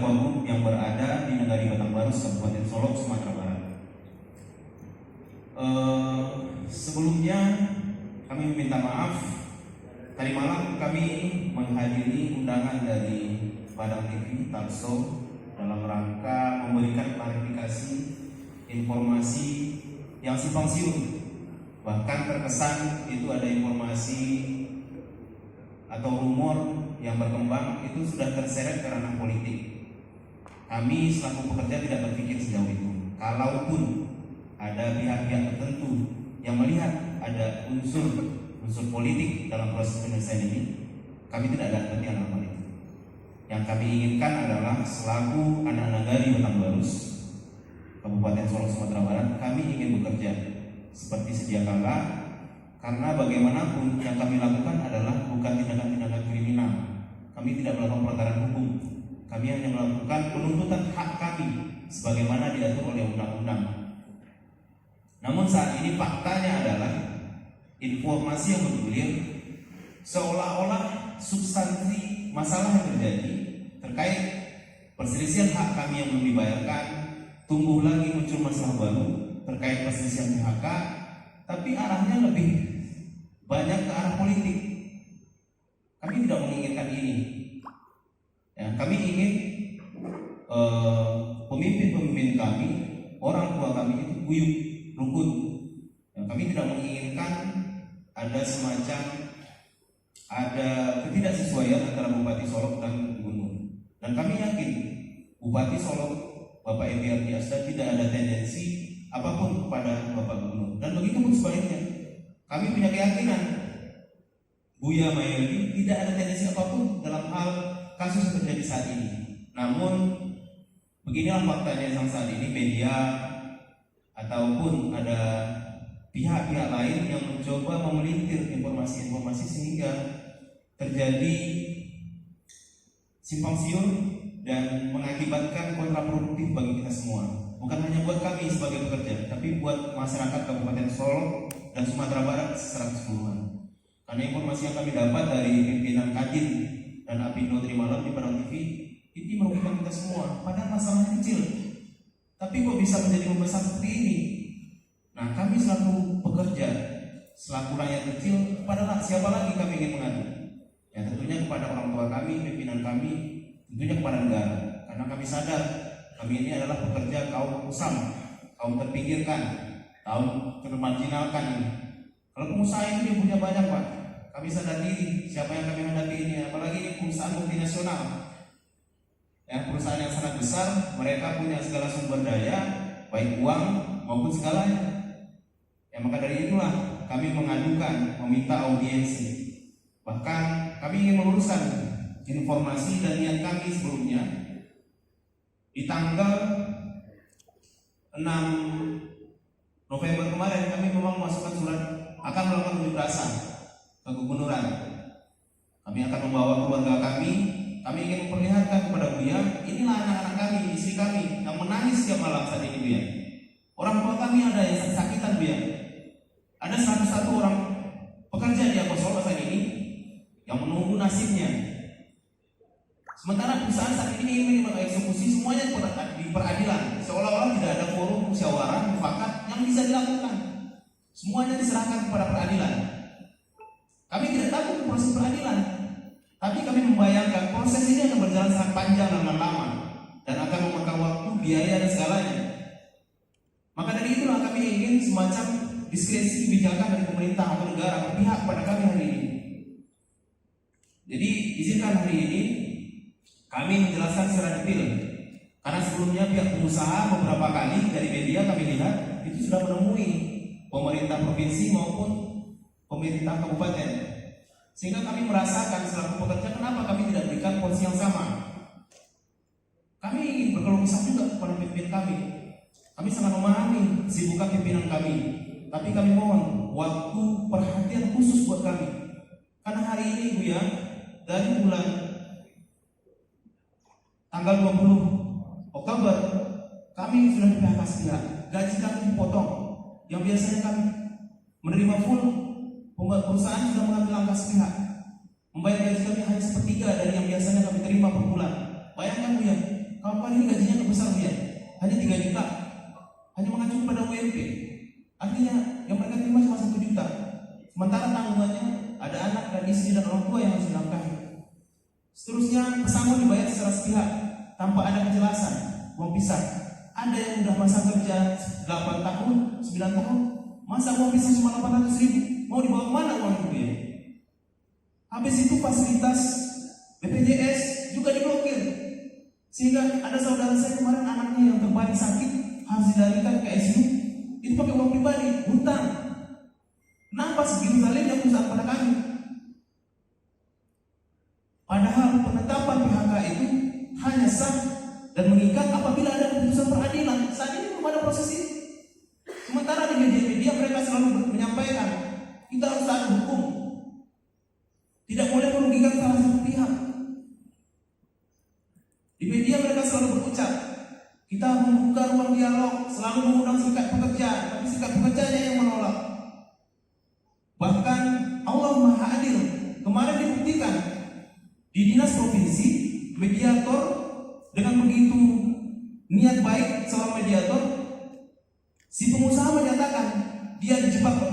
Aquagroup yang berada di Nagari Batangbaro, Kabupaten Solok, Sumatera Barat. Sebelumnya kami meminta maaf. Tadi malam kami menghadiri undangan dari Padang TV Talso dalam rangka memberikan klarifikasi informasi yang simpang siur. Bahkan terkesan itu ada informasi atau rumor yang berkembang itu sudah terseret ke ranah politik. Kami selaku pekerja tidak berpikir sejauh itu. Kalaupun ada pihak-pihak tertentu yang melihat ada unsur politik dalam proses penyelesaian ini, kami tidak ada kepentingan dalam hal itu. Yang kami inginkan adalah selaku anak nagari Batangbarus, Kabupaten Solok, Sumatera Barat, kami ingin bekerja seperti sedia kala, karena bagaimanapun yang kami lakukan adalah bukan tindakan-tindakan kriminal. Kami tidak melakukan pelanggaran hukum. Kami hanya melakukan penuntutan hak kami sebagaimana diatur oleh undang-undang. Namun saat ini faktanya adalah informasi yang bergulir seolah-olah substansi masalah yang terjadi terkait perselisihan hak kami yang belum dibayarkan, tumbuh lagi muncul masalah baru terkait perselisihan PHK, tapi arahnya lebih banyak ke arah politik. Kami tidak menginginkan ini. Ya, kami ingin pemimpin-pemimpin kami, orang tua kami itu guyup, rukun. Ya, kami tidak menginginkan ada semacam ketidaksesuaian antara Bupati Solok dan Gubernur. Dan kami yakin Bupati Solok, Bapak Ebiardi Asda, tidak ada tendensi apapun kepada Bapak Gubernur. Dan begitu pun sebaliknya. Kami punya keyakinan Buya Mayodi tidak ada tendensi apapun dalam hal kasus yang terjadi saat ini. Namun beginilah faktanya yang saat ini media ataupun ada pihak-pihak lain yang mencoba memelintir informasi-informasi sehingga terjadi simpang siur dan mengakibatkan kontraproduktif bagi kita semua. Bukan hanya buat kami sebagai pekerja, tapi buat masyarakat Kabupaten Solok dan Sumatera Barat secara keseluruhan. Karena informasi yang kami dapat dari pimpinan Kadin dan Apindo tadi malam di Padang TV, ini merugikan kita semua. Padahal masalahnya kecil, tapi kok bisa menjadi membesar seperti ini? Nah, kami selaku pekerja, selaku rakyat kecil, kepada siapa lagi kami ingin mengadu? Ya tentunya kepada orang tua kami, pimpinan kami, tentunya kepada negara. Karena kami sadar kami ini adalah pekerja kaum usam, kaum terpinggirkan, kaum termarginalkan ini. Kalau pengusaha itu dia punya banyak, Pak. Kami sadar diri siapa yang kami hadapi ini, apalagi ini perusahaan multinasional. Ya, perusahaan yang sangat besar, mereka punya segala sumber daya, baik uang maupun segalanya. Ya, maka dari itulah kami mengadukan, meminta audiensi. Bahkan kami ingin meluruskan informasi dan niat kami sebelumnya. Di tanggal 6 November kemarin kami memang memasukkan surat akan melakukan unjuk rasa ke gubernuran. Kami akan membawa keluarga kami ingin memperlihatkan kepada Buya, inilah anak-anak kami, istri kami yang menangis setiap malam saat ini, Buya. Orang tua kami ada yang sakitan, Buya. Ada 101 orang pekerja di Aqua saat ini yang menunggu nasibnya. Sementara perusahaan saat ini ingin mengeksekusi semuanya di peradilan, seolah-olah tidak ada forum musyawarah mufakat yang bisa dilakukan. Semuanya diserahkan kepada peradilan. Kami tidak takut proses peradilan, tapi kami membayangkan proses ini akan berjalan sangat panjang dan lama dan akan memakan waktu, biaya dan segalanya. Maka dari itulah kami ingin semacam diskresi kebijakan dari pemerintah atau negara berpihak pada kami hari ini. Jadi izinkan hari ini kami menjelaskan secara detail, karena sebelumnya pihak pengusaha beberapa kali dari media kami lihat itu sudah menemui pemerintah provinsi maupun pemerintah kabupaten, sehingga kami merasakan selaku pekerja kenapa kami tidak berikan porsi yang sama. Kami ingin berkeluh kesah juga kepada pimpinan kami. Kami sangat memahami kesibukan pimpinan kami, tapi kami mohon waktu perhatian khusus buat kami. Karena hari ini Buya, dari bulan tanggal 20 Oktober kami sudah di PHK sepihak, gaji kami dipotong. Yang biasanya kami menerima full, pembuat perusahaan sudah mengambil langkah sepihak, membayar gaji kami hanya sepertiga dari yang biasanya kami terima per bulan. Bayangkan Buya, kawan-kawan ini gajinya nggak besar ya, hanya 3 juta, hanya mengacu pada UMP. Artinya yang mereka terima cuma 1 juta. Sementara tanggungannya ada anak dan istri dan orang tua yang harus dinafkahi. Seterusnya pesangon dibayar secara sepihak tanpa ada kejelasan, uang pisah. Ada yang udah masa kerja 8 tahun, 9 tahun, masa uang pisah cuma 800 ribu, mau dibawa kemana uang itu ya? Habis itu fasilitas BPJS juga diblokir, sehingga ada saudara saya kemarin anaknya yang terbaring sakit harus dilarikan ke ICU, itu pakai uang pribadi, hutang. Kenapa segitu zalimnya perusahaan pada kami? Padahal penetapan PHK itu hanya sah dan mengikat apabila ada keputusan peradilan. Saat ini belum ada proses ini. Sementara di media-media mereka selalu menyampaikan kita harus taat hukum, tidak boleh merugikan salah satu pihak. Di media mereka selalu berucap kita membuka ruang dialog, selalu mengundang serikat pekerja, tapi serikat pekerjanya yang menolak. Bahkan Allah Maha Adil, kemarin dibuktikan di dinas provinsi mediator dengan begitu niat baik seorang mediator, si pengusaha menyatakan dia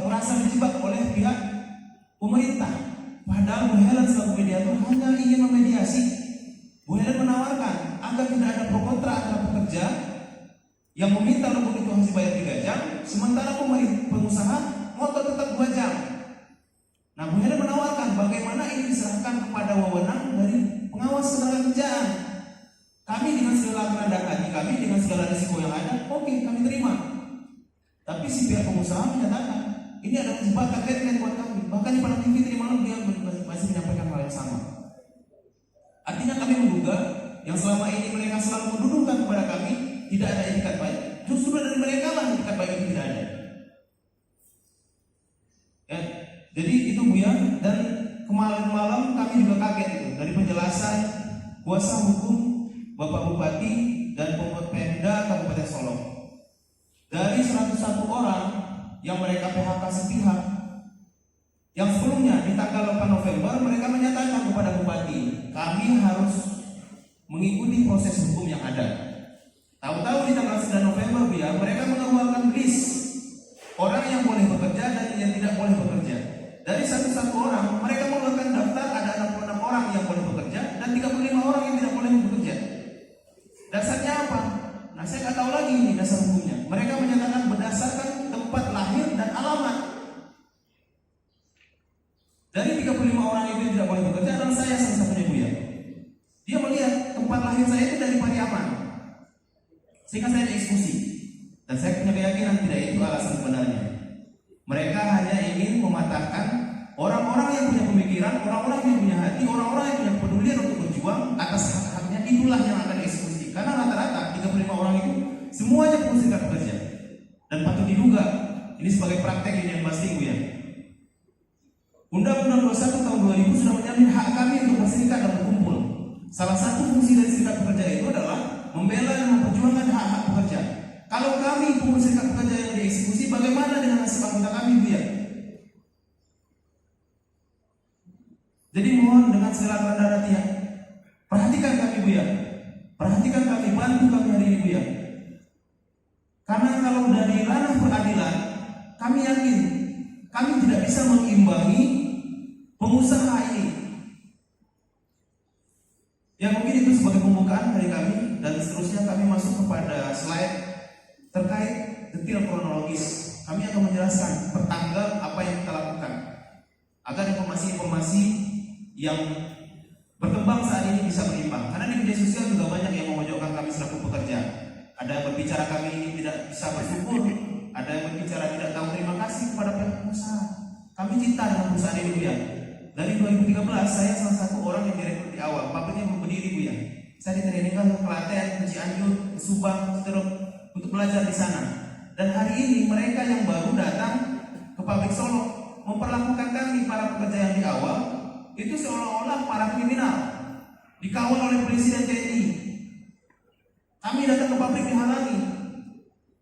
merasa dijebak oleh pihak pemerintah. Padahal Bu Helen selaku mediator hanya ingin memediasi. Bu Helen menawarkan agar tidak ada pro kontra antara pekerja yang meminta lembur itu harus dibayar 3 jam, sementara pengusaha ngotot tetap 2 jam. Nah, Bu Helen menawarkan bagaimana ini diserahkan kepada wewenang dari pengawas ketenagakerjaan. Kami dengan segala kerendahan hati kami, dengan segala risiko yang ada, oke, kami terima. Tapi si pihak pengusaha menyatakan ini adalah jebakan deadline buat kami. Bahkan di Padang TV tadi malam dia masih menyampaikan hal yang sama. Artinya kami menduga yang selama ini mereka selalu mendudukan kepada kami tidak ada etikat baik. Justru dari mereka lah etikat baik itu tidak ada. Ya, jadi itu Bu ya. Dan kemarin malam kami juga kaget itu dari penjelasan kuasa hukum Bapak Bupati dan Pemda Kabupaten Solo. Dari 101 orang yang mereka PHK sepihak, yang sebelumnya di tanggal 8 November mereka menyatakan kepada Bupati, kami harus mengikuti proses hukum yang ada. Tahu-tahu di tanggal 9 November ya, mereka mengeluarkan list orang yang boleh bekerja dan yang tidak boleh bekerja. Dari 101 orang, mereka mengeluarkan daftar ada 66 orang yang boleh bekerja dan 35 orang yang tidak boleh bekerja. Dasarnya apa? Nah, saya nggak tahu lagi ini dasar hukumnya. Mereka menyatakan berdasarkan tempat lahir dan alamat. Dari 35 orang itu yang tidak boleh bekerja adalah saya salah satunya Bu ya. Dia melihat tempat lahir saya itu dari Pariaman, sehingga saya dieksekusi. Dan saya punya keyakinan tidak itu alasan sebenarnya. Mereka hanya ingin mematahkan orang-orang yang punya pemikiran, orang-orang yang punya hati, orang-orang yang punya pedulian untuk berjuang atas hak-haknya. Itulah yang akan dieksekusi. Karena rata-rata 35 orang itu semuanya pengusaha serikat pekerja. Dan patut diduga ini sebagai praktek yang pasti Bu ya. Undang-Undang 21 tahun 2000 sudah menjamin hak kami untuk berserikat dan berkumpul. Salah satu fungsi dari serikat pekerja itu adalah membela dan memperjuangkan hak-hak pekerja. Kalau kami pengusaha serikat pekerja yang dieksekusi, bagaimana dengan nasib anggota kami Bu ya? Jadi mohon dengan segala kerendahan hati ya, perhatikan kami Bu ya. Perhatikan kami, bantu kami hari ini Bu ya. Karena kalau dari ranah peradilan, kami yakin kami tidak bisa mengimbangi pengusaha ini. Ya mungkin itu sebagai pembukaan dari kami, dan seterusnya kami masuk kepada slide terkait detail kronologis. Kami akan menjelaskan pertanggal apa yang kita lakukan agar informasi-informasi yang berkembang saat ini bisa berimbang. Karena di media sosial juga banyak yang memojokkan kami selaku pekerja. Ada yang berbicara kami ini tidak bisa bersyukur, ada yang berbicara tidak tahu terima kasih kepada pihak pengusaha. Kami cinta dengan perusahaan ini Bu ya. Dari 2013 saya salah satu orang yang direkrut di awal. Pabriknya belum berdiri Bu ya. Saya ditrainingkan ke Klaten, ke Cianjur, ke Subang, Citerep untuk belajar di sana. Dan hari ini mereka yang baru datang ke pabrik Solo memperlakukan kami para pekerja yang di awal itu seolah-olah para kriminal, dikawal oleh polisi dan TNI. Kami datang ke pabrik dihalangi.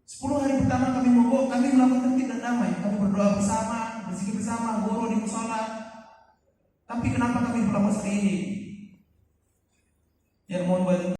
10 hari pertama kami mogok, kami melakukan tertib dan damai. Kami berdoa bersama, berzikir bersama, goro di musola. Tapi kenapa kami berlaku seperti ini? Ya mohon bantu.